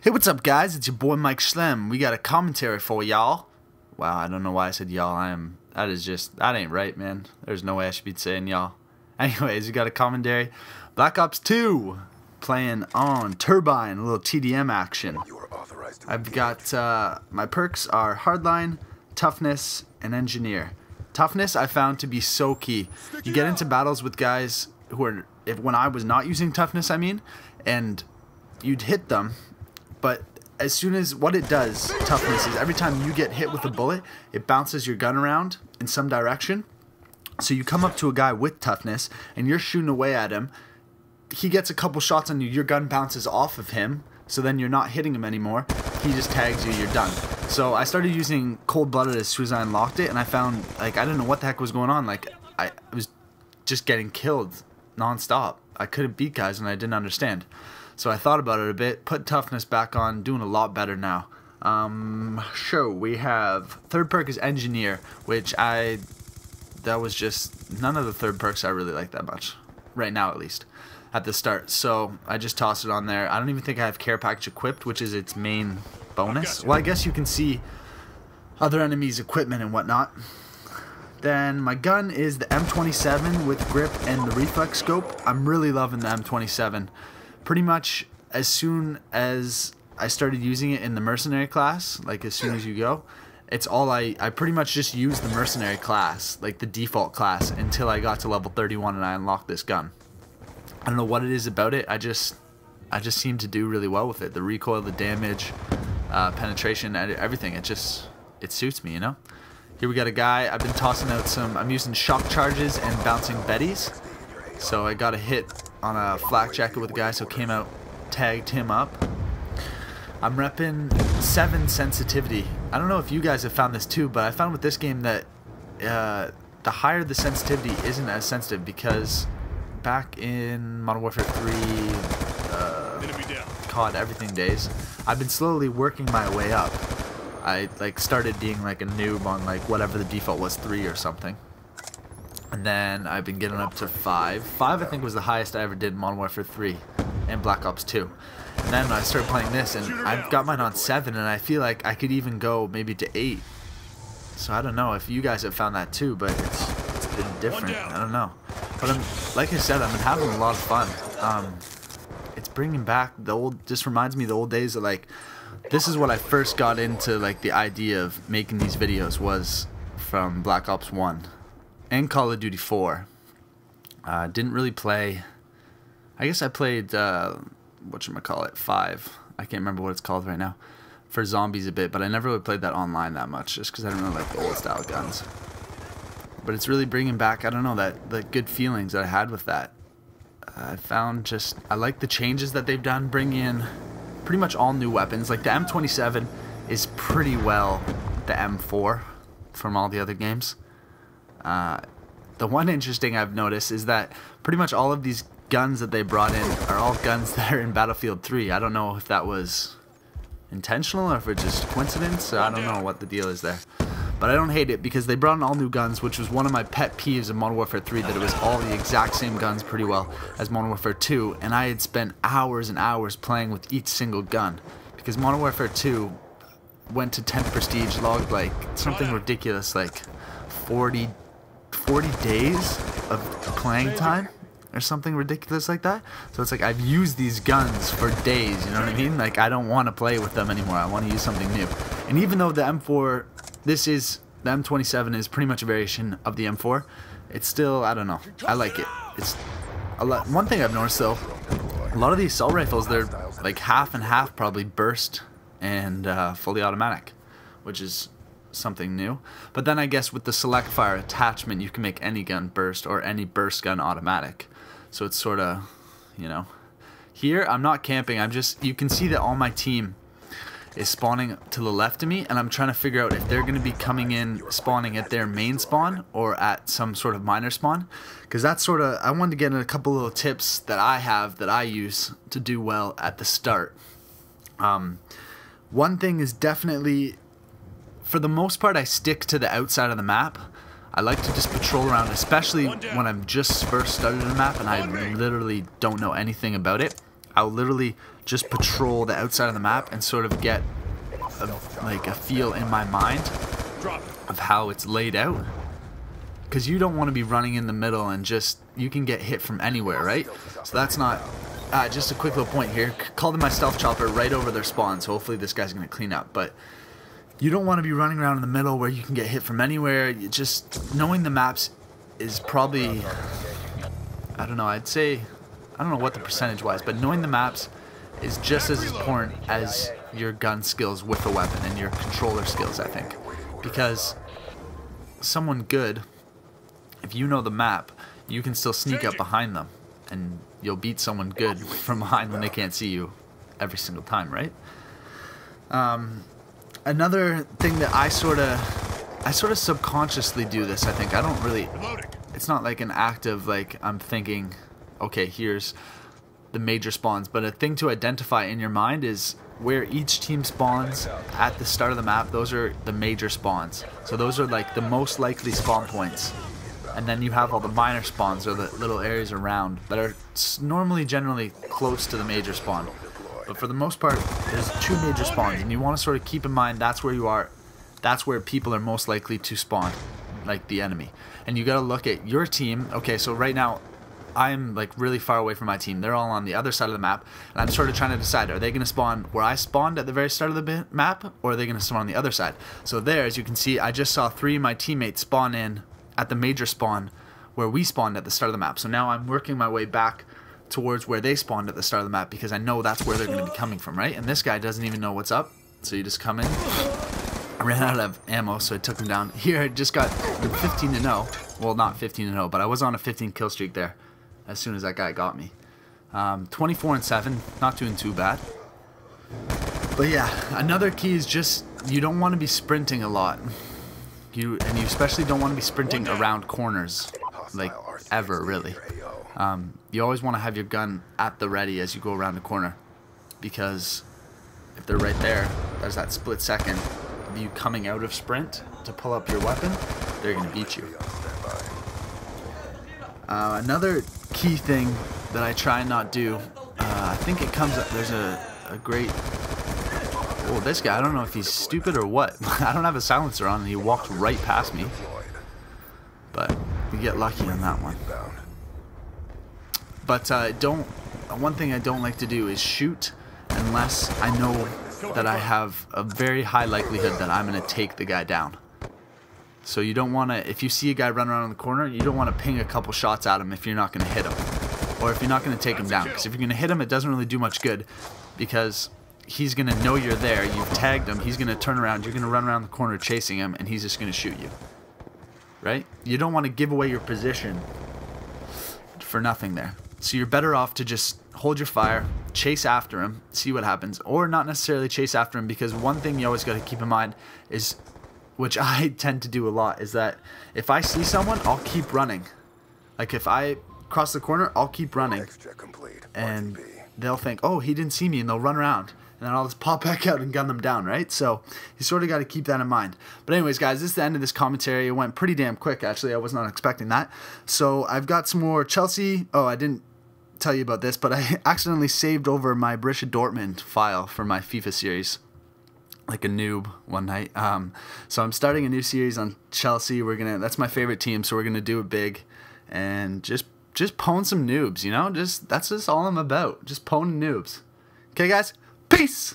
Hey, what's up, guys? It's your boy MikeSchlemm. We got a commentary for y'all. Wow, I don't know why I said y'all. That ain't right, man. There's no way I should be saying y'all. Anyways, we got a commentary. Black Ops 2 playing on Turbine, a little TDM action. I've got my perks are Hardline, Toughness, and Engineer. Toughness I found to be so key. You get into battles with guys who are, when I was not using Toughness, and you'd hit them. But as soon as what it does, Toughness, is every time you get hit with a bullet, it bounces your gun around in some direction. So you come up to a guy with Toughness and you're shooting away at him. He gets a couple shots on you, your gun bounces off of him, so then you're not hitting him anymore. He just tags you, you're done. So I started using Cold-Blooded as soon as I unlocked it, and I found, like, I didn't know what the heck was going on. Like, I was just getting killed non-stop. I couldn't beat guys and I didn't understand. So I thought about it a bit, put Toughness back on, doing a lot better now. We have third perk is Engineer, which that was just, none of the third perks I really like that much. Right now, at least. At the start. So I just tossed it on there. I don't even think I have Care Package equipped, which is its main bonus. Well, I guess you can see other enemies' equipment and whatnot. Then my gun is the M27 with grip and the reflex scope. I'm really loving the M27. Pretty much as soon as I started using it in the mercenary class, like as soon as you go, it's all I pretty much just used the mercenary class, like the default class, until I got to level 31 and I unlocked this gun. I don't know what it is about it. I just seem to do really well with it. The recoil, the damage, penetration, everything. It suits me, you know. Here we got a guy. I've been tossing out I'm using shock charges and bouncing betties. So I got a hit on a flak jacket with a guy, so came out, tagged him up. I'm repping 7 sensitivity. I don't know if you guys have found this too, but I found with this game that the higher the sensitivity isn't as sensitive, because back in Modern Warfare 3, COD everything days, I've been slowly working my way up. I started being like a noob on like whatever the default was, 3 or something. And then I've been getting up to 5. 5 I think was the highest I ever did in Modern Warfare 3 and Black Ops 2. And then I started playing this and I've got mine on 7, and I feel like I could even go maybe to 8. So I don't know if you guys have found that too, but it's been different. I don't know. But like I said, I've been having a lot of fun. It's bringing back the old, just reminds me of the old days of like, this is what I first got into, like the idea of making these videos was from Black Ops 1. And Call of Duty 4. Didn't really play. I guess I played whatchamacallit, 5. I can't remember what it's called right now. For zombies a bit, but I never really played that online that much, just because I don't really like the old style guns. But it's really bringing back, I don't know, the good feelings that I had with that. I found I like the changes that they've done, bring in pretty much all new weapons. Like the M27 is pretty well the M4 from all the other games. The one interesting I've noticed is that pretty much all of these guns that they brought in are all guns that are in Battlefield 3. I don't know if that was intentional or if it's just coincidence. I don't know what the deal is there. But I don't hate it, because they brought in all new guns, which was one of my pet peeves of Modern Warfare 3, that it was all the exact same guns pretty well as Modern Warfare 2. And I had spent hours and hours playing with each single gun, because Modern Warfare 2 went to 10th Prestige, logged like something ridiculous, like 40 days of playing time or something ridiculous like that. So it's like I've used these guns for days, you know what I mean? Like I don't want to play with them anymore. I want to use something new. And even though the M4, the M27 is pretty much a variation of the M4, it's still, I don't know, I like it. It's a lot. One thing I've noticed though, a lot of these assault rifles, they're like half and half probably burst and fully automatic, which is something new. But then I guess with the select fire attachment, you can make any gun burst or any burst gun automatic. So it's sort of, you know, here I'm not camping. You can see that all my team is spawning to the left of me, and I'm trying to figure out if they're going to be coming in spawning at their main spawn or at some sort of minor spawn, because that's sort of, I wanted to get in a couple little tips that I have that I use to do well at the start. One thing is definitely, for the most part, I stick to the outside of the map. I like to just patrol around, especially when I'm just first started a map and I literally don't know anything about it. I'll literally just patrol the outside of the map and sort of get like a feel in my mind of how it's laid out. Because you don't want to be running in the middle and just, you can get hit from anywhere, right? So that's not, just a quick little point here. Called in my stealth chopper right over their spawn, so hopefully this guy's going to clean up. But you don't want to be running around in the middle where you can get hit from anywhere. You just, knowing the maps is probably, I don't know, I'd say, I don't know what the percentage was, but knowing the maps is just as important as your gun skills with a weapon and your controller skills, I think. Because someone good, if you know the map, you can still sneak up behind them and you'll beat someone good from behind when they can't see you every single time, right? Another thing that I sort of subconsciously do this, I think. I don't really, it's not like an active, like I'm thinking, okay, here's the major spawns, but a thing to identify in your mind is where each team spawns at the start of the map. Those are the major spawns. So those are like the most likely spawn points. And then you have all the minor spawns, or the little areas around, that are normally generally close to the major spawn. But for the most part, there's 2 major spawns, and you want to sort of keep in mind that's where you are. That's where people are most likely to spawn, like the enemy. And you got to look at your team. Okay, so right now, I'm like really far away from my team. They're all on the other side of the map, and I'm sort of trying to decide, are they going to spawn where I spawned at the very start of the map, or are they going to spawn on the other side? So there, as you can see, I just saw 3 of my teammates spawn in at the major spawn where we spawned at the start of the map. So now I'm working my way back towards where they spawned at the start of the map, because I know that's where they're going to be coming from, right? And this guy doesn't even know what's up, so you just come in. I ran out of ammo, so I took him down. Here, I just got 15-0. Well, not 15-0, but I was on a 15 kill streak there as soon as that guy got me. 24-7, not doing too bad. But yeah, another key is just, you don't want to be sprinting a lot. You especially don't want to be sprinting around corners, like ever, really. You always want to have your gun at the ready as you go around the corner, because if they're right there, there's that split second of you coming out of sprint to pull up your weapon, they're going to beat you. Another key thing that I try and not do, I think it comes up, there's a great, oh, this guy, I don't know if he's stupid or what. I don't have a silencer on and he walked right past me, but we get lucky on that one. But one thing I don't like to do is shoot unless I know that I have a very high likelihood that I'm going to take the guy down. So you don't want to, if you see a guy run around in the corner, you don't want to ping a couple shots at him if you're not going to hit him, or if you're not going to take him down. Because if you're going to hit him, it doesn't really do much good, because he's going to know you're there, you've tagged him, he's going to turn around, you're going to run around the corner chasing him, and he's just going to shoot you. Right? You don't want to give away your position for nothing there. So you're better off to just hold your fire, chase after him, see what happens, or not necessarily chase after him, because one thing you always got to keep in mind is, which I tend to do a lot, is that if I see someone, I'll keep running. Like if I cross the corner, I'll keep running, and they'll think, oh, he didn't see me, and they'll run around, and then I'll just pop back out and gun them down, right? So you sort of got to keep that in mind. But anyways, guys, this is the end of this commentary. It went pretty damn quick, actually. I was not expecting that. So I've got some more Chelsea. Oh, I didn't tell you about this, but I accidentally saved over my Borussia Dortmund file for my FIFA series, like a noob one night. So I'm starting a new series on Chelsea. That's my favorite team, so we're gonna do it big and just pwn some noobs, you know? That's just all I'm about. Just pwn noobs. Okay, guys? Peace!